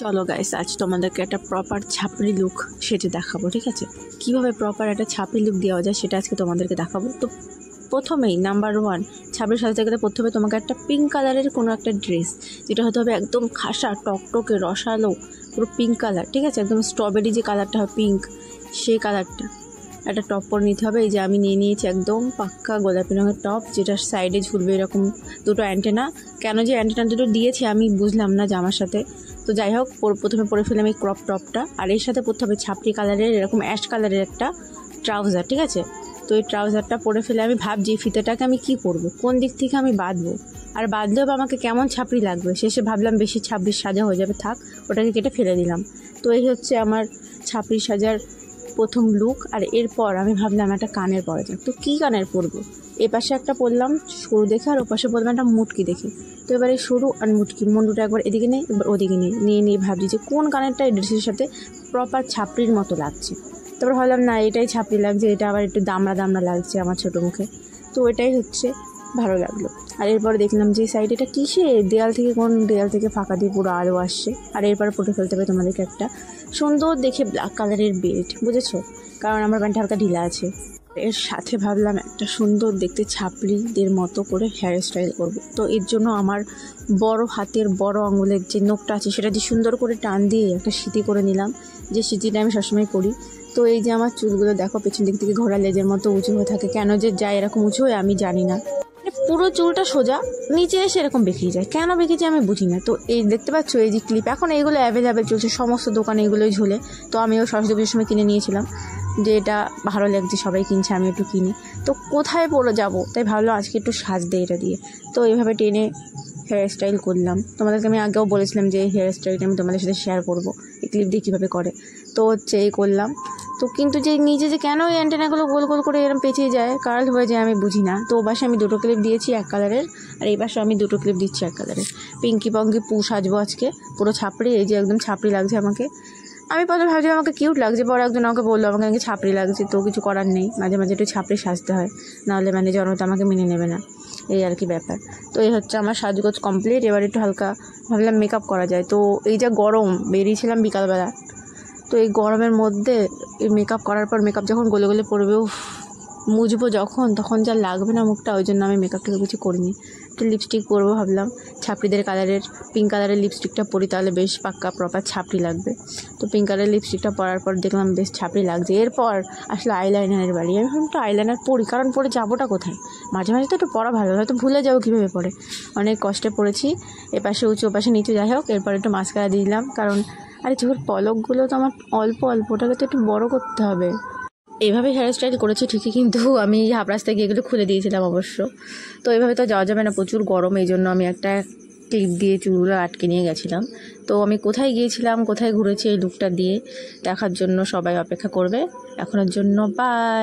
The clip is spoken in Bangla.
চলো গাইস, আজ তোমাদেরকে একটা প্রপার ছাপড়ি লুক সেটা দেখাবো। ঠিক আছে, কিভাবে প্রপার একটা ছাপড়ি লুক দেওয়া যায় সেটা আজকে তোমাদেরকে দেখাবো। তো প্রথমেই নাম্বার ওয়ান, ছাপড়ি সাজাতে গেলে প্রথমে তোমাকে একটা পিঙ্ক কালারের কোনো একটা ড্রেস, যেটা হতে হবে একদম খাসা টকটকে রসালো পুরো পিঙ্ক কালার। ঠিক আছে, একদম স্ট্রবেরি যে কালারটা হয় পিঙ্ক, সেই কালারটা একটা টপ পরে নিতে হবে। এই যে আমি নিয়ে নিয়েছি একদম পাক্কা গোলাপি রঙের টপ, যেটার সাইডে ঝুলবে এরকম দুটো অ্যান্টেনা। কেন যে অ্যান্টেনা দুটো দিয়েছি আমি বুঝলাম না জামার সাথে। তো যাই হোক, প্রথমে পরে ফেলাম এই ক্রপ টপটা, আর এর সাথে পরতে হবে ছাপড়ি কালারের এরকম অ্যাশ কালারের একটা ট্রাউজার। ঠিক আছে, তো এই ট্রাউজারটা পরে ফেলে আমি ভাবছি ফিতেটাকে আমি কি করব, কোন দিক থেকে আমি বাঁধবো, আর বাঁধলেও আমাকে কেমন ছাপড়ি লাগবে। শেষে ভাবলাম বেশি ছাপড়ির সাজা হয়ে যাবে, থাক ওটাকে কেটে ফেলে দিলাম। তো এই হচ্ছে আমার ছাপড়ি সাজার প্রথম লুক। আর এরপর আমি ভাবলাম একটা কানের পরা যাক। তো কী কানের পরবো, এ পাশে একটা পরলাম সরু দেখে, আর ও পাশে পরলাম একটা মুটকি দেখে। তো এবার এই সরু আর মুটকি মুন্ডুটা একবার এদিকে নেই, এবার ওদিকে নিয়ে ভাবছি যে কোন কানেরটা এই ড্রেসের সাথে প্রপার ছাপড়ির মতো লাগছে। তারপর ভাবলাম না, এটাই ছাপড়ি লাগছে, এটা আবার একটু দামড়া দামড়া লাগছে আমার ছোটো মুখে, তো এটাই হচ্ছে ভালো লাগলো। আর এরপর দেখলাম যে সাইড এটা কিসে দেয়াল থেকে ফাঁকা দিয়ে পুরো আলো আসছে। আর এরপর পরে ফেলতে হবে তোমাদেরকে একটা সুন্দর দেখে ব্ল্যাক কালারের বেল্ট, বুঝেছো, কারণ আমার প্যান্টটা হালকা ঢিলা আছে। এর সাথে ভাবলাম একটা সুন্দর দেখতে ছাপড়িদের মতো করে হেয়ার স্টাইল করবো। তো এর জন্য আমার বড় হাতের বড় আঙুলের যে নখটা আছে সেটা দিয়ে সুন্দর করে টান দিয়ে একটা সিঁথি করে নিলাম, যে সিঁথিটা আমি সবসময় করি। তো এই যে আমার চুলগুলো দেখো পেছন দিক থেকে ঘোড়া লেজের মতো উঁচু হয়ে থাকে, কেন যে যায় এরকম উঁচু হয়ে আমি জানি না। পুরো চুলটা সোজা, নিচে এসে এরকম বেঁকিয়ে যায়, কেন বেঁকেছে আমি বুঝি না। তো এই দেখতে পাচ্ছ এই যে ক্লিপ, এখন এইগুলো অ্যাভেলেবেল চলছে সমস্ত দোকানে, এগুলোই ঝুলে। তো আমিও সরস্বতী পুজোর সময় কিনে নিয়েছিলাম, যে এটা ভালো লাগছে, সবাই কিনছে, আমি একটু কিনি। তো কোথায় পরে যাবো, তাই ভাবলাম আজকে একটু সাজতে এটা দিয়ে। তো এইভাবে টেনে হেয়ার স্টাইল করলাম। তোমাদেরকে আমি আগেও বলেছিলাম যে এই হেয়ার স্টাইলটা আমি তোমাদের সাথে শেয়ার করবো, এই ক্লিপ দিয়ে কীভাবে করে। তো হচ্ছে এই করলাম। তো কিন্তু যে নিচে যে কেন এই অ্যান্টেনাগুলো গোল গোল করে এরকম পেঁচিয়ে যায়, কার্ল হয়ে যায়, আমি বুঝি না। তো ও পাশে আমি দুটো ক্লিপ দিয়েছি এক কালারের, আর এই পাশে আমি দুটো ক্লিপ দিচ্ছি এক কালারের। পিঙ্কি পঙ্কি পু সাজবো আজকে, পুরো ছাপড়ি। এই যে একদম ছাপড়ি লাগছে আমাকে। আমি প্রথমে ভাবছি আমাকে কিউট লাগছে, পরে একজন আমাকে বললো আমাকে নাকি ছাপড়ি লাগছে। তো কিছু করার নেই, মাঝে মাঝে একটু ছাপড়ি সাজতে হয়, নাহলে মানে জনতা আমাকে মেনে নেবে না, এই আর কি ব্যাপার। তো এই হচ্ছে আমার সাজগোজ কমপ্লিট। এবার একটু হালকা ভাবলাম মেকআপ করা যায়। তো এই যে গরম, বেরিয়েছিলাম বিকালবেলা, তো এই গরমের মধ্যে এই মেকআপ করার পর মেকআপ যখন গলে গলে পড়বে, মুছবো যখন, তখন যা লাগবে না মুখটা, ওই জন্য আমি মেকআপটা কিছু করিনি। একটা লিপস্টিক পরবো ভাবলাম, ছাপড়িদের কালারের পিঙ্ক কালারের লিপস্টিকটা পরি, তাহলে বেশ পাক্কা প্রপার ছাপড়ি লাগবে। তো পিঙ্ক কালারের লিপস্টিকটা পরার পর দেখলাম বেশ ছাপড়ি লাগছে। এরপর আসলে আইলাইনারের বাড়ি। আমি ভাবলাম তো আইলাইনার পরি, কারণ পরে যাবোটা কোথায়, মাঝে মাঝে তো একটু পড়া ভালো, হয়তো ভুলে যাবো কীভাবে পড়ে। অনেক কষ্টে পড়েছি, এপাশে উঁচু ওপাশে নিচু, যাই হোক। এরপর একটু মাস্কারা দিয়ে দিলাম, কারণ আরে চোখের পলকগুলো তো আমার অল্প অল্প, ওটাকে তো একটু বড় করতে হবে। এইভাবে হেয়ার স্টাইল করেছি ঠিকই, কিন্তু আমি হাফ রাস্তায় গিয়ে এগুলো খুলে দিয়েছিলাম অবশ্য। তো এইভাবে তো যাওয়া যাবে না, প্রচুর গরম, এই জন্য আমি একটা ক্লিপ দিয়ে চুলগুলো আটকে নিয়ে গেছিলাম। তো আমি কোথায় গিয়েছিলাম, কোথায় ঘুরেছি, এই লুকটা দিয়ে দেখার জন্য সবাই অপেক্ষা করবে। এখনের জন্য বাই।